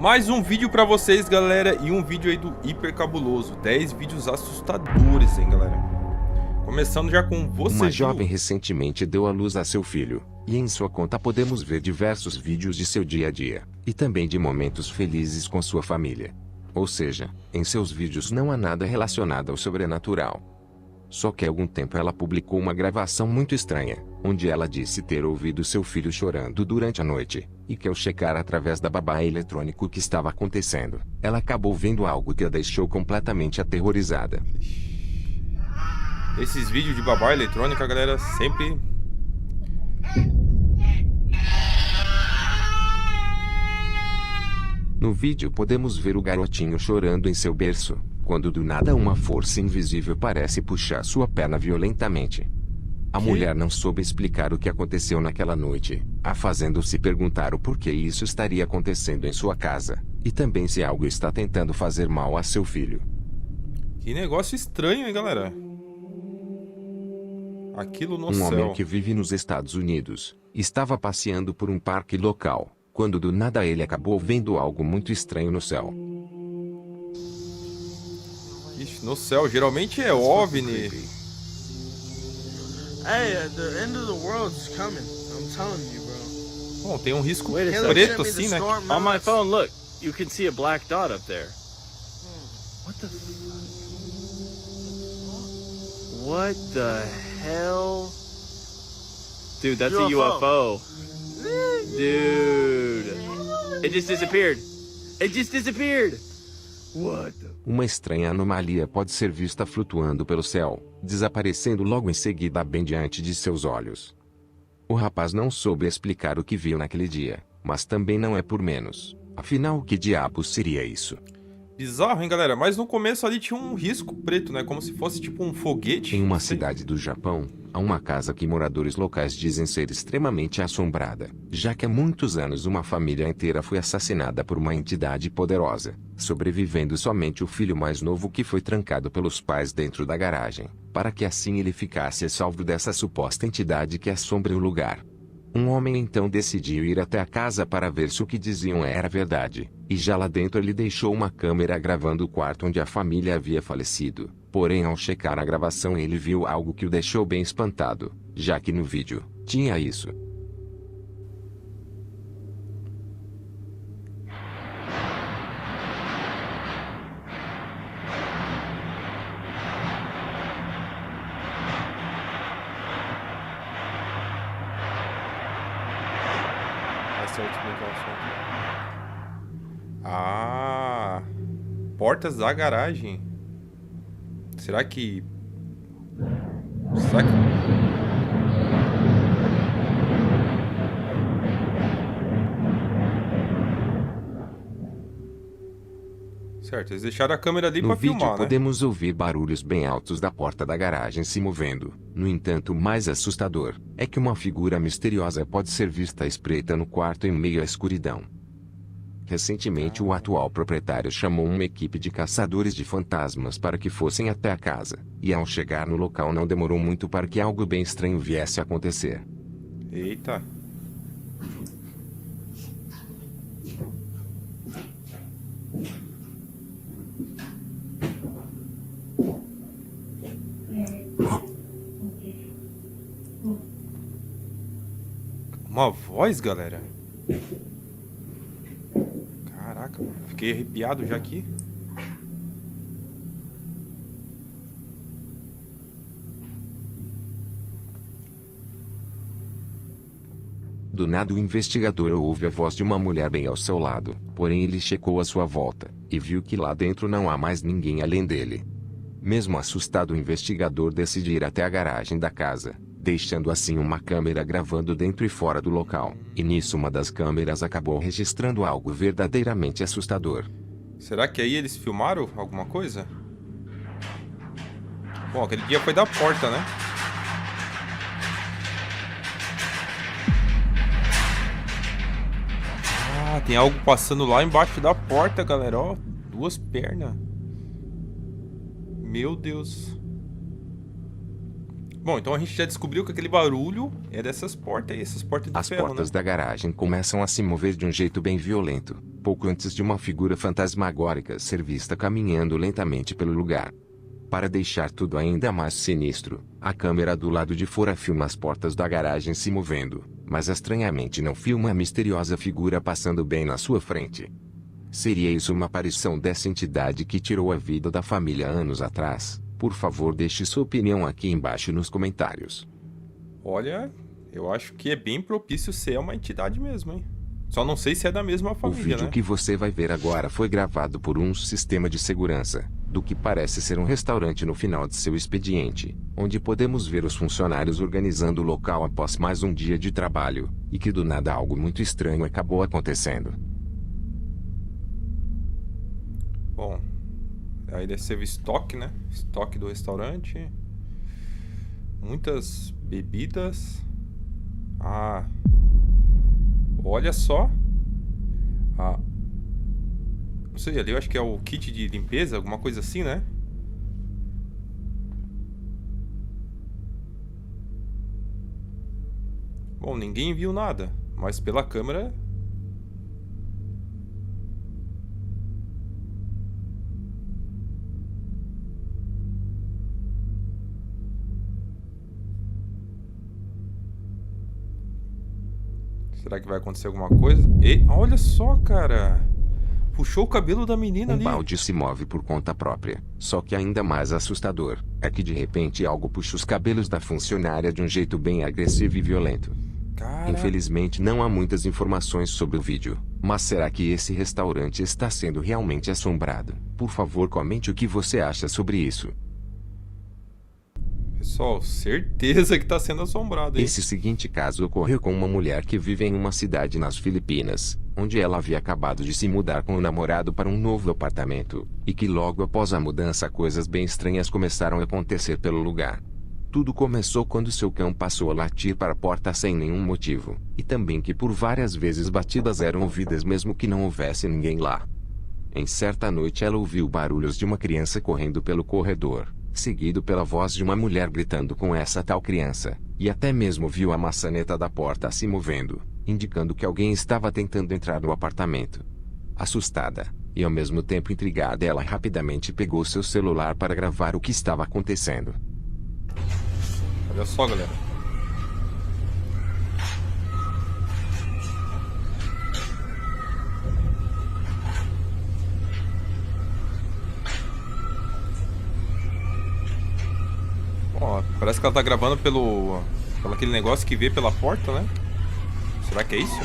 Mais um vídeo pra vocês, galera, e um vídeo aí do Hiper Cabuloso. 10 vídeos assustadores, hein, galera. Começando já com você, Uma jovem recentemente deu à luz a seu filho, e em sua conta podemos ver diversos vídeos de seu dia a dia, e também de momentos felizes com sua família. Ou seja, em seus vídeos não há nada relacionado ao sobrenatural. Só que há algum tempo ela publicou uma gravação muito estranha, onde ela disse ter ouvido seu filho chorando durante a noite, e que ao checar através da babá eletrônico o que estava acontecendo, ela acabou vendo algo que a deixou completamente aterrorizada. Esses vídeos de babá eletrônica, galera, sempre... No vídeo podemos ver o garotinho chorando em seu berço, quando do nada uma força invisível parece puxar sua perna violentamente. A mulher não soube explicar o que aconteceu naquela noite, a fazendo-se perguntar o porquê isso estaria acontecendo em sua casa, e também se algo está tentando fazer mal a seu filho. Que negócio estranho, hein, galera? Aquilo no céu. Um homem que vive nos Estados Unidos estava passeando por um parque local, quando do nada ele acabou vendo algo muito estranho no céu. Ixi, no céu, geralmente é OVNI. Hey, the end of the world's coming. I'm telling you, bro. Bom, tem um risco Wait a second. preto assim, né? On my phone, look, you can see a black dot up there. What the? What the hell? Dude, that's a UFO. Dude, it just disappeared. It just disappeared. What the? Uma estranha anomalia pode ser vista flutuando pelo céu, desaparecendo logo em seguida bem diante de seus olhos. O rapaz não soube explicar o que viu naquele dia, mas também não é por menos. Afinal, o que diabos seria isso? Bizarro, hein, galera? Mas no começo ali tinha um risco preto, né? Como se fosse tipo um foguete. Em uma cidade do Japão, há uma casa que moradores locais dizem ser extremamente assombrada, já que há muitos anos uma família inteira foi assassinada por uma entidade poderosa, sobrevivendo somente o filho mais novo que foi trancado pelos pais dentro da garagem, para que assim ele ficasse a salvo dessa suposta entidade que assombra o lugar. Um homem então decidiu ir até a casa para ver se o que diziam era verdade, e já lá dentro ele deixou uma câmera gravando o quarto onde a família havia falecido. Porém, ao checar a gravação ele viu algo que o deixou bem espantado, já que no vídeo tinha isso. Ah, portas da garagem. Será que... Certo, eles deixaram a câmera ali pra filmar, né? No vídeo podemos ouvir barulhos bem altos da porta da garagem se movendo. No entanto, o mais assustador é que uma figura misteriosa pode ser vista à espreita no quarto em meio à escuridão. Recentemente, o atual proprietário chamou uma equipe de caçadores de fantasmas para que fossem até a casa, e ao chegar no local não demorou muito para que algo bem estranho viesse a acontecer. Eita. Uma voz, galera? Caraca, mano. Fiquei arrepiado já aqui. Do nada o investigador ouve a voz de uma mulher bem ao seu lado, porém ele checou à sua volta, e viu que lá dentro não há mais ninguém além dele. Mesmo assustado, o investigador decide ir até a garagem da casa, deixando assim uma câmera gravando dentro e fora do local. E nisso uma das câmeras acabou registrando algo verdadeiramente assustador. Será que aí eles filmaram alguma coisa? Bom, aquele dia foi da porta, né? Ah, tem algo passando lá embaixo da porta, galera. Ó, duas pernas. Meu Deus. Bom, então a gente já descobriu que aquele barulho é dessas portas aí, essas portas de As ferro, portas né? da garagem começam a se mover de um jeito bem violento, pouco antes de uma figura fantasmagórica ser vista caminhando lentamente pelo lugar. Para deixar tudo ainda mais sinistro, a câmera do lado de fora filma as portas da garagem se movendo, mas estranhamente não filma a misteriosa figura passando bem na sua frente. Seria isso uma aparição dessa entidade que tirou a vida da família anos atrás? Por favor, deixe sua opinião aqui embaixo nos comentários. Olha, eu acho que é bem propício ser uma entidade mesmo, hein? Só não sei se é da mesma O família, vídeo né? que você vai ver agora foi gravado por um sistema de segurança, do que parece ser um restaurante no final de seu expediente, onde podemos ver os funcionários organizando o local após mais um dia de trabalho, e que do nada algo muito estranho acabou acontecendo. Bom, aí deve ser o estoque, né? Estoque do restaurante. Muitas bebidas. Ah, olha só. Ah, não sei, ali eu acho que é o kit de limpeza, alguma coisa assim, né? Bom, ninguém viu nada, mas pela câmera... Será que vai acontecer alguma coisa? E olha só, cara. Puxou o cabelo da menina Um ali. balde se move por conta própria. Só que ainda mais assustador é que de repente algo puxa os cabelos da funcionária de um jeito bem agressivo e violento. Cara, Infelizmente não há muitas informações sobre o vídeo, mas será que esse restaurante está sendo realmente assombrado? Por favor, comente o que você acha sobre isso. pessoal, certeza que tá sendo assombrado, hein? Esse seguinte caso ocorreu com uma mulher que vive em uma cidade nas Filipinas, onde ela havia acabado de se mudar com o namorado para um novo apartamento, e que logo após a mudança coisas bem estranhas começaram a acontecer pelo lugar. Tudo começou quando seu cão passou a latir para a porta sem nenhum motivo, e também que por várias vezes batidas eram ouvidas mesmo que não houvesse ninguém lá. Em certa noite ela ouviu barulhos de uma criança correndo pelo corredor, seguido pela voz de uma mulher gritando com essa tal criança, e até mesmo viu a maçaneta da porta se movendo, indicando que alguém estava tentando entrar no apartamento. Assustada, e ao mesmo tempo intrigada, ela rapidamente pegou seu celular para gravar o que estava acontecendo. Olha só, galera. Ó, parece que ela tá gravando pelo aquele negócio que vê pela porta, né? Será que é isso?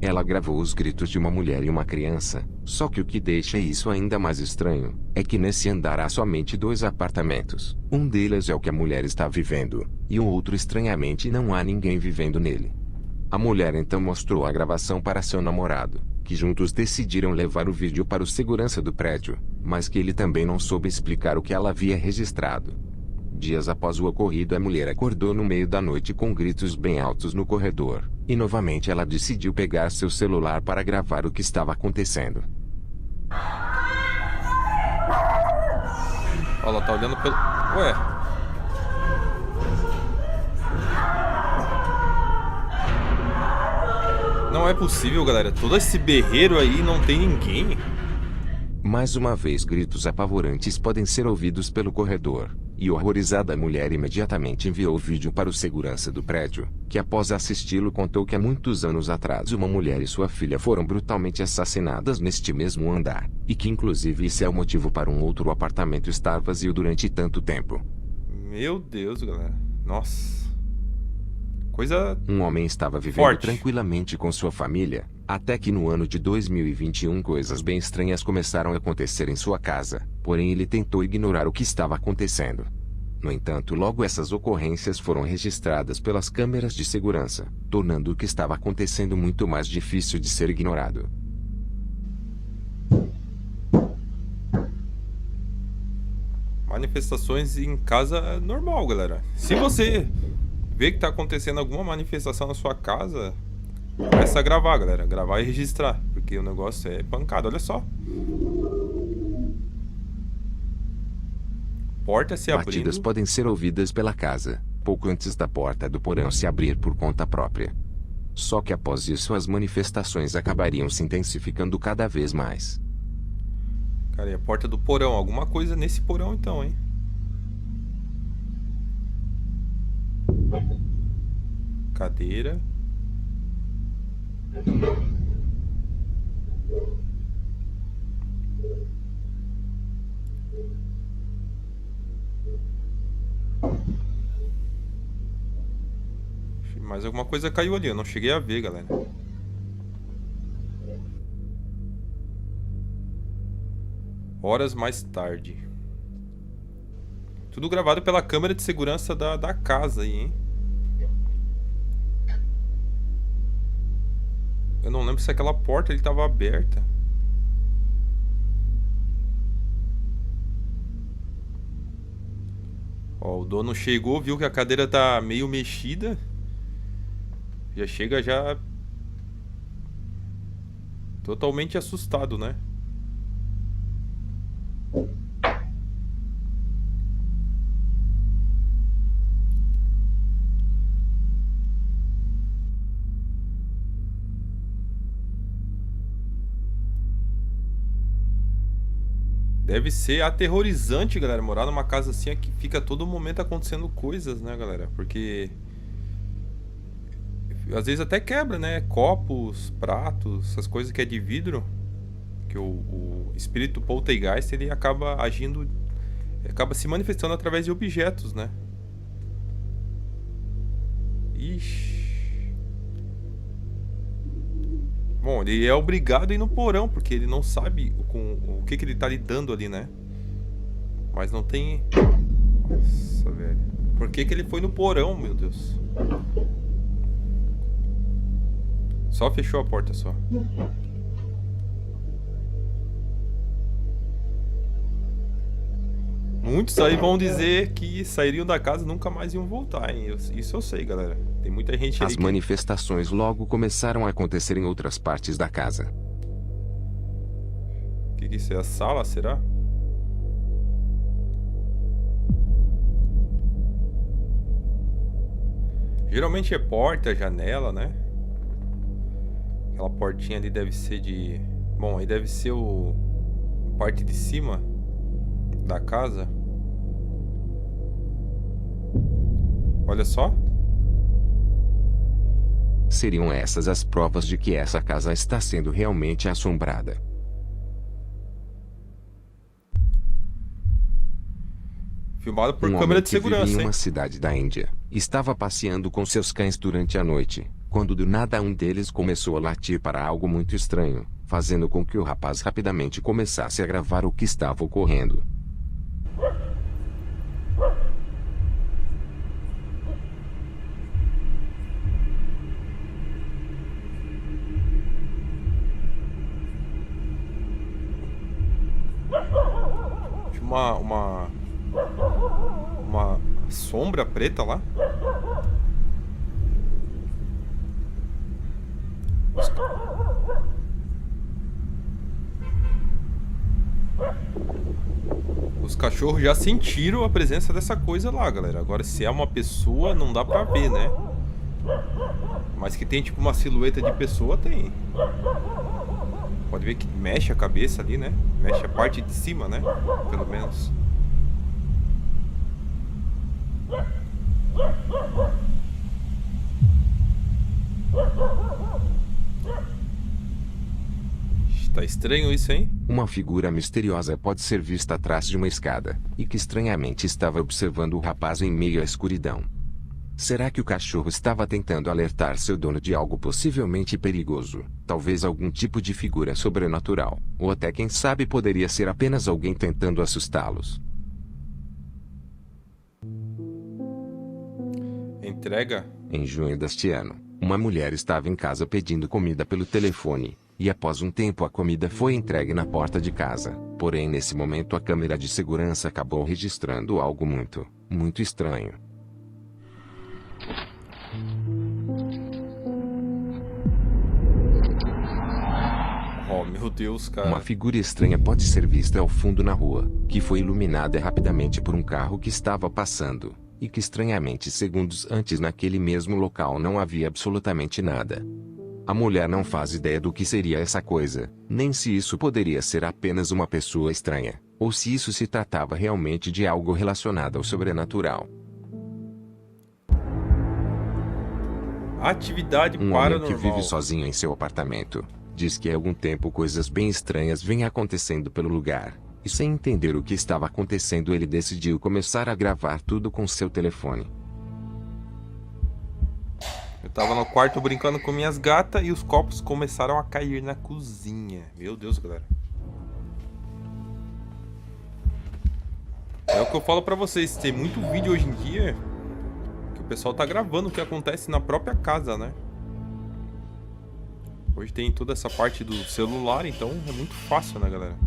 Ela gravou os gritos de uma mulher e uma criança, só que o que deixa isso ainda mais estranho, é que nesse andar há somente 2 apartamentos. Um deles é o que a mulher está vivendo, e o outro estranhamente não há ninguém vivendo nele. A mulher então mostrou a gravação para seu namorado, que juntos decidiram levar o vídeo para o segurança do prédio, mas que ele também não soube explicar o que ela havia registrado. Dias após o ocorrido, a mulher acordou no meio da noite com gritos bem altos no corredor, e novamente ela decidiu pegar seu celular para gravar o que estava acontecendo. Ó, ela tá olhando pelo... Ué. Não é possível, galera. Todo esse berreiro aí não tem ninguém. Mais uma vez, gritos apavorantes podem ser ouvidos pelo corredor, e horrorizada a mulher imediatamente enviou o vídeo para o segurança do prédio, que após assisti-lo contou que há muitos anos atrás uma mulher e sua filha foram brutalmente assassinadas neste mesmo andar, e que inclusive esse é o motivo para um outro apartamento estar vazio durante tanto tempo. Meu Deus, galera. Nossa. Coisa... Um homem estava vivendo forte tranquilamente com sua família, até que no ano de 2021 coisas bem estranhas começaram a acontecer em sua casa, porém ele tentou ignorar o que estava acontecendo. No entanto, logo essas ocorrências foram registradas pelas câmeras de segurança, tornando o que estava acontecendo muito mais difícil de ser ignorado. Manifestações em casa é normal, galera. Se você vê que tá acontecendo alguma manifestação na sua casa, Começa a gravar, galera. Gravar e registrar. Porque o negócio é pancada, olha só. Porta se abrindo. Batidas podem ser ouvidas pela casa, pouco antes da porta do porão se abrir por conta própria. Só que após isso as manifestações acabariam se intensificando cada vez mais. Cara, e a porta do porão? Alguma coisa nesse porão então, hein? Cadeira. Mas alguma coisa caiu ali, eu não cheguei a ver, galera. Horas mais tarde. Tudo gravado pela câmera de segurança da casa aí, hein? Eu não lembro se aquela porta ele estava aberta. Ó, o dono chegou, viu que a cadeira tá meio mexida. Já chega já totalmente assustado, né? Deve ser aterrorizante, galera, morar numa casa assim que fica a todo momento acontecendo coisas, né, galera? Porque às vezes até quebra, né? Copos, pratos, essas coisas que é de vidro. Que o espírito poltergeist, ele acaba agindo, acaba se manifestando através de objetos, né? Ixi. Bom, ele é obrigado a ir no porão, porque ele não sabe com o que ele tá lidando ali, né? Mas não tem... Nossa, velho. Por que ele foi no porão, meu Deus? Só fechou a porta, só. Muitos aí vão dizer que sairiam da casa e nunca mais iam voltar, hein? Isso eu sei, galera. Tem muita gente aí As que... manifestações logo começaram a acontecer em outras partes da casa. O que isso é? A sala, será? Geralmente é porta, janela, né? Aquela portinha ali deve ser de... Bom, aí deve ser a parte de cima da casa. Olha só. Seriam essas as provas de que essa casa está sendo realmente assombrada. Filmado por Um câmera homem de que vive segurança, em hein? uma cidade da Índia estava passeando com seus cães durante a noite, quando do nada um deles começou a latir para algo muito estranho, fazendo com que o rapaz rapidamente começasse a gravar o que estava ocorrendo. Tinha uma sombra preta lá. Os cachorros já sentiram a presença dessa coisa lá, galera. Agora, se é uma pessoa, não dá pra ver, né? Mas que tem tipo uma silhueta de pessoa, tem. Pode ver que mexe a cabeça ali, né? Mexe a parte de cima, né? Pelo menos. Tá estranho isso, hein? Uma figura misteriosa pode ser vista atrás de uma escada, e que estranhamente estava observando o rapaz em meio à escuridão. Será que o cachorro estava tentando alertar seu dono de algo possivelmente perigoso? Talvez algum tipo de figura sobrenatural, ou até quem sabe poderia ser apenas alguém tentando assustá-los. Entrega? Em junho deste ano, uma mulher estava em casa pedindo comida pelo telefone, e após um tempo a comida foi entregue na porta de casa. Porém, nesse momento a câmera de segurança acabou registrando algo muito estranho. meu Deus, cara. Uma figura estranha pode ser vista ao fundo na rua, que foi iluminada rapidamente por um carro que estava passando, e que estranhamente segundos antes naquele mesmo local não havia absolutamente nada. A mulher não faz ideia do que seria essa coisa, nem se isso poderia ser apenas uma pessoa estranha, ou se isso se tratava realmente de algo relacionado ao sobrenatural. Atividade Um paranormal. homem que vive sozinho em seu apartamento diz que há algum tempo coisas bem estranhas vêm acontecendo pelo lugar, e sem entender o que estava acontecendo ele decidiu começar a gravar tudo com seu telefone. Eu tava no quarto brincando com minhas gatas e os copos começaram a cair na cozinha. Meu Deus, galera. É o que eu falo pra vocês, tem muito vídeo hoje em dia que o pessoal tá gravando o que acontece na própria casa, né? Hoje tem toda essa parte do celular, então é muito fácil, né, galera?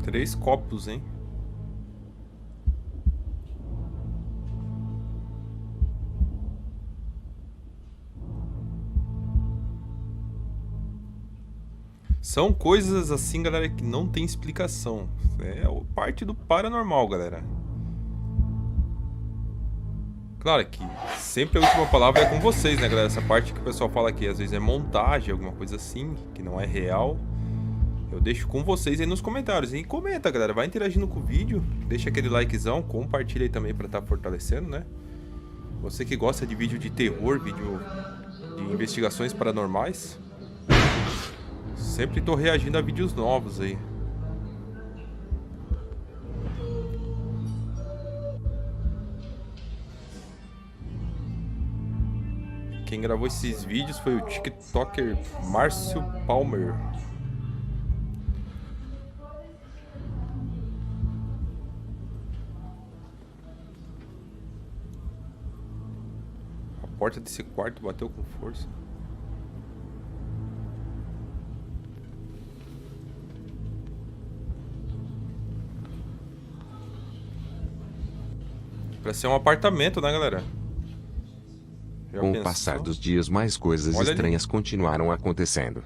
Três copos, hein? São coisas assim, galera, que não tem explicação. É parte do paranormal, galera. Claro que sempre a última palavra é com vocês, né, galera? Essa parte que o pessoal fala que às vezes é montagem, alguma coisa assim, que não é real. Eu deixo com vocês aí nos comentários. E comenta, galera. Vai interagindo com o vídeo. Deixa aquele likezão. Compartilha aí também pra estar fortalecendo, né? Você que gosta de vídeo de terror, vídeo de investigações paranormais. Sempre tô reagindo a vídeos novos aí. Quem gravou esses vídeos foi o TikToker Márcio Palmer. A porta desse quarto bateu com força. Parece ser um apartamento, né, galera? Já Com o pensou? passar dos dias, mais coisas Olha ali. estranhas continuaram acontecendo.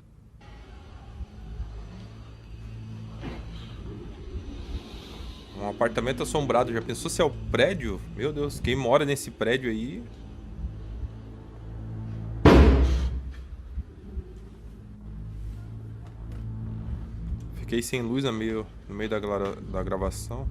Um apartamento assombrado. Já pensou se é o prédio? Meu Deus, quem mora nesse prédio aí? Fiquei sem luz no meio da gravação.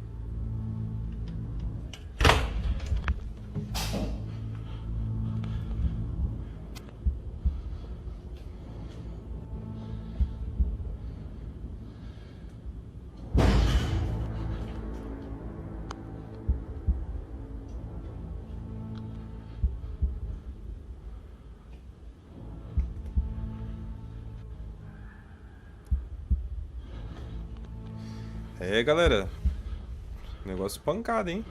É, galera. Negócio pancada, hein?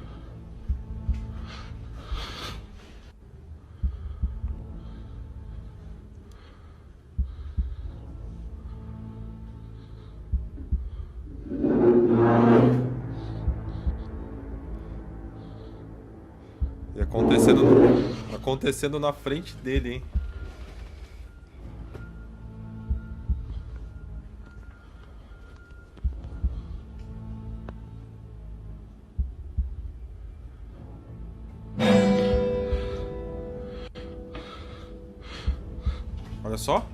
E acontecendo na frente dele, hein? Olha só.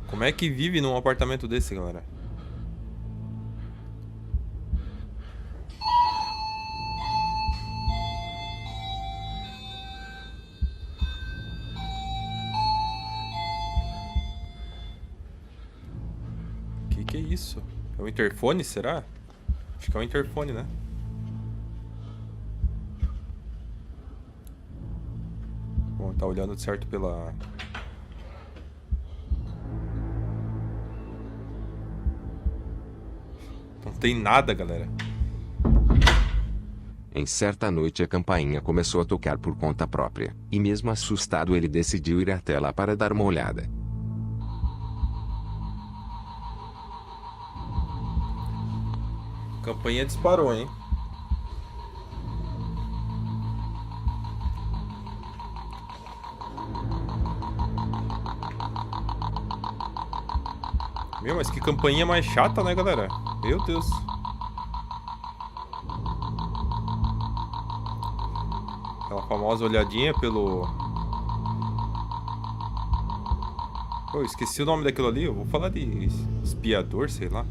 Como é que vive num apartamento desse, galera? Que é isso? É um interfone, será? Acho que é um interfone, né? Bom, tá olhando certo pela... Não tem nada, galera. Em certa noite a campainha começou a tocar por conta própria, e mesmo assustado ele decidiu ir até lá para dar uma olhada. A campainha disparou, hein? Meu, mas que campainha mais chata, né, galera? Meu Deus. Aquela famosa olhadinha pelo... Pô, esqueci o nome daquilo ali. Eu vou falar de espiador, sei lá.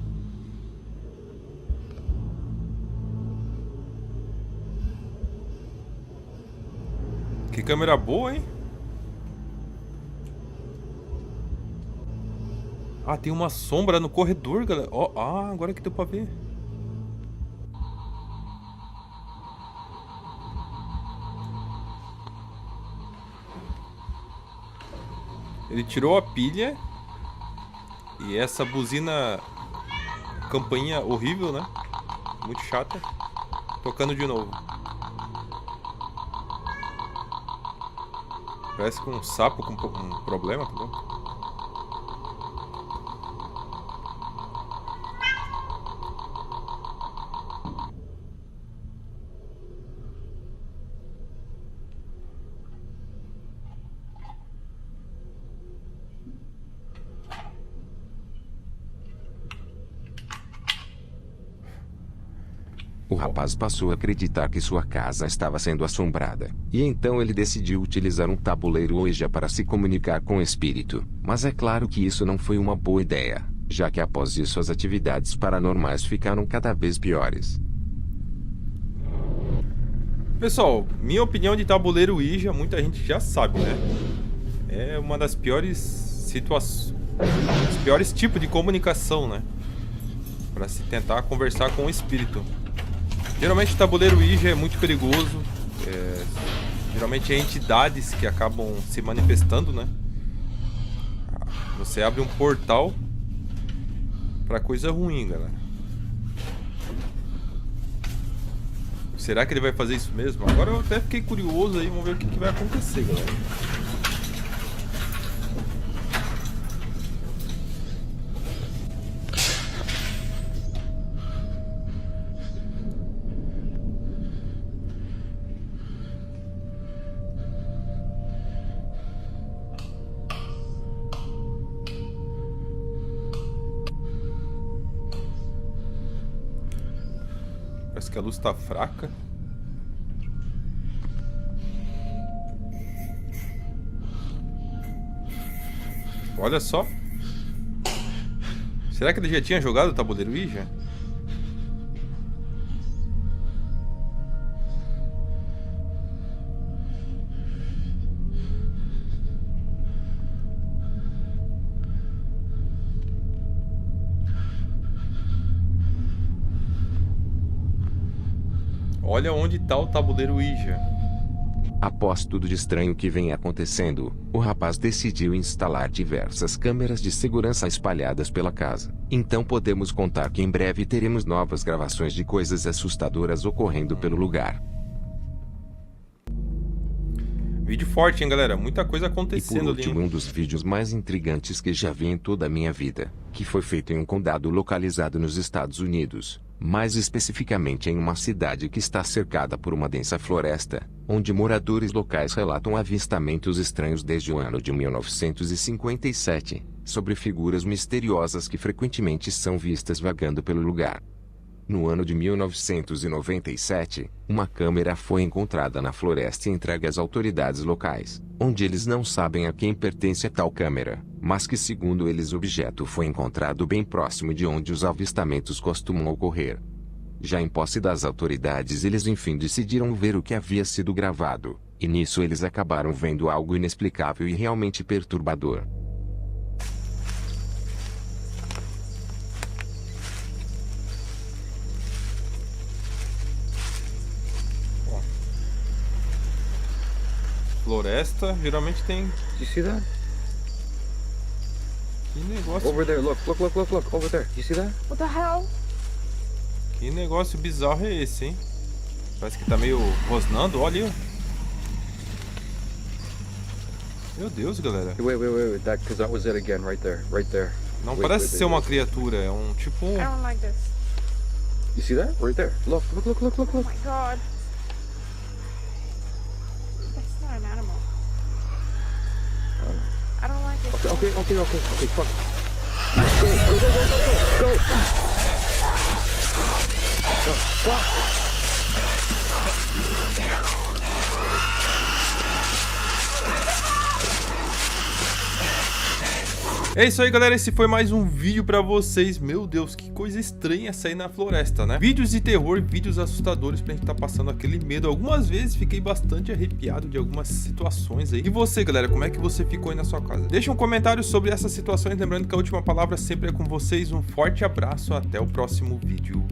Que câmera boa, hein? Ah, tem uma sombra no corredor, galera. Ó, agora que deu pra ver. Ele tirou a pilha. E essa buzina... Campainha horrível, né? Muito chata. Tocando de novo. Parece que um sapo com um problema, tá bom? O rapaz passou a acreditar que sua casa estava sendo assombrada, e então ele decidiu utilizar um tabuleiro Ouija para se comunicar com o espírito. Mas é claro que isso não foi uma boa ideia, já que após isso as atividades paranormais ficaram cada vez piores. Pessoal, minha opinião de tabuleiro Ouija, muita gente já sabe, né? É uma das piores situações, os piores tipos de comunicação, né? Para se tentar conversar com o espírito. Geralmente o tabuleiro Ouija é muito perigoso. Geralmente é entidades que acabam se manifestando, né? Você abre um portal pra coisa ruim, galera. Será que ele vai fazer isso mesmo? Agora eu até fiquei curioso aí, vamos ver o que vai acontecer, galera. Parece que a luz tá fraca. Olha só. Será que ele já tinha jogado o tabuleiro Ouija? Olha onde tá o tabuleiro Ouija. Após tudo de estranho que vem acontecendo, o rapaz decidiu instalar diversas câmeras de segurança espalhadas pela casa. Então podemos contar que em breve teremos novas gravações de coisas assustadoras ocorrendo pelo lugar. Vídeo forte, hein, galera? Muita coisa E por acontecendo ali, último, hein? um dos vídeos mais intrigantes que já vi em toda a minha vida, que foi feito em um condado localizado nos Estados Unidos, mais especificamente em uma cidade que está cercada por uma densa floresta, onde moradores locais relatam avistamentos estranhos desde o ano de 1957, sobre figuras misteriosas que frequentemente são vistas vagando pelo lugar. No ano de 1997, uma câmera foi encontrada na floresta e entregue às autoridades locais, onde eles não sabem a quem pertence a tal câmera, mas que segundo eles o objeto foi encontrado bem próximo de onde os avistamentos costumam ocorrer. Já em posse das autoridades, eles enfim decidiram ver o que havia sido gravado, e nisso eles acabaram vendo algo inexplicável e realmente perturbador. Floresta, geralmente tem... Do you see that? Que negócio... Over there, look, over there. Do you see that? What the hell? Que negócio bizarro é esse, hein? Parece que tá meio rosnando, olha ali. Meu Deus, galera. Wait. Because that was it again, right there. Não Wait, parece wait, ser wait, uma wait. criatura, é um tipo um... I don't like this. You see that? Right there. Look. Oh my god. That's not an animal. I don't like it. Okay, fuck. Go. É isso aí, galera, esse foi mais um vídeo pra vocês. Meu Deus, que coisa estranha sair na floresta, né? Vídeos de terror, vídeos assustadores pra gente tá passando aquele medo. Algumas vezes fiquei bastante arrepiado de algumas situações aí. E você, galera, como é que você ficou aí na sua casa? Deixa um comentário sobre essas situações, lembrando que a última palavra sempre é com vocês. Um forte abraço, até o próximo vídeo.